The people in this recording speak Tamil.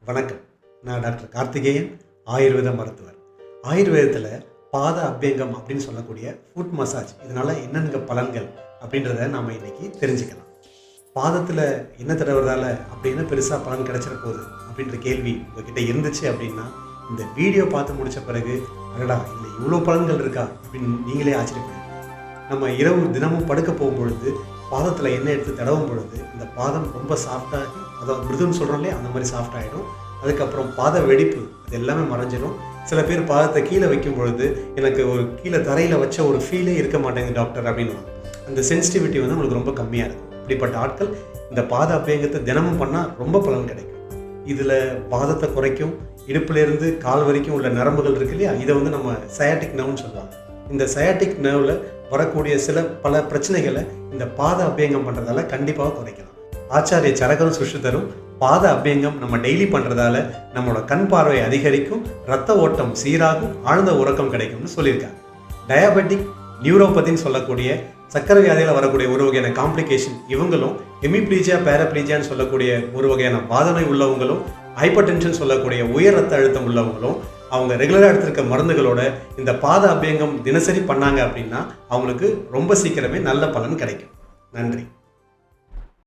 வணக்கம். நான் டாக்டர் கார்த்திகேயன், ஆயுர்வேத மருத்துவர். ஆயுர்வேதத்தில் பாத அபியங்கம் அப்படின்னு சொல்லக்கூடிய ஃபுட் மசாஜ் இதனால் என்னென்ன பலன்கள் அப்படின்றத நாம் இன்றைக்கி தெரிஞ்சுக்கலாம். பாதத்தில் என்ன தடவுறதால அப்படின்னு பெருசாக பலன் கிடைச்சிட போகுது அப்படின்ற கேள்வி உங்ககிட்ட இருந்துச்சு அப்படின்னா, இந்த வீடியோ பார்த்து முடித்த பிறகு அடடா இதில் இவ்வளோ பலன்கள் இருக்கா அப்படின்னு நீங்களே ஆச்சரியப்படுவீங்க. நம்ம இரவு தினமும் படுக்க போகும்பொழுது பாதத்தில் எண்ணெய் எடுத்து தடவும் பொழுது இந்த பாதம் ரொம்ப சாஃப்டாகி, அதாவது மிருதுன்னு சொல்கிறோம் இல்லையா, அந்த மாதிரி சாஃப்ட் ஆகிடும். அதுக்கப்புறம் பாத வெடிப்பு அது எல்லாமே மறைஞ்சிடும். சில பேர் பாதத்தை கீழே வைக்கும் பொழுது எனக்கு ஒரு கீழே தரையில் வச்ச ஒரு ஃபீலே இருக்க மாட்டேங்குது டாக்டர் அப்படின்னு. அந்த சென்சிட்டிவிட்டி வந்து உங்களுக்கு ரொம்ப கம்மியாக இருக்கும். இப்படிப்பட்ட ஆட்கள் இந்த பாத அபியங்கத்தை தினமும் பண்ணால் ரொம்ப பலன் கிடைக்கும். இதில் பாதத்தை குறைக்கும், இடுப்புலேருந்து கால் வரைக்கும் உள்ள நரம்புகள் இருக்கு இல்லையா, இதை வந்து நம்ம சயாட்டிக் நர்வ்னு சொல்லுவாங்க. இந்த சயாட்டிக் நர்வில் வரக்கூடிய பல பிரச்சனைகளை இந்த பாத அபியங்கம் பண்ணுறதால கண்டிப்பாக குறைக்கலாம். ஆச்சாரிய சரகரும் சுஷ்ருதரும் பாத அபியங்கம் நம்ம டெய்லி பண்ணுறதால நம்மளோட கண் பார்வை அதிகரிக்கும், ரத்த ஓட்டம் சீராகும், ஆழ்ந்த உறக்கம் கிடைக்கும்னு சொல்லியிருக்காங்க. டயாபெட்டிக் நியூரோபதின்னு சொல்லக்கூடிய சக்கரை வியாதியில் வரக்கூடிய ஒரு வகையான காம்ப்ளிகேஷன் இவங்களும், ஹெமிப்ளீஜியா பேரப்ளீஜியான்னு சொல்லக்கூடிய ஒரு வகையான வாதனை உள்ளவங்களும், ஹைப்பர் டென்ஷன் சொல்லக்கூடிய உயர் ரத்த அழுத்தம் உள்ளவங்களும் அவங்க ரெகுலராக எடுத்திருக்க மருந்துகளோட இந்த பாத அபியங்கம் தினசரி பண்ணாங்க அப்படின்னா அவங்களுக்கு ரொம்ப சீக்கிரமே நல்ல பலன் கிடைக்கும். நன்றி.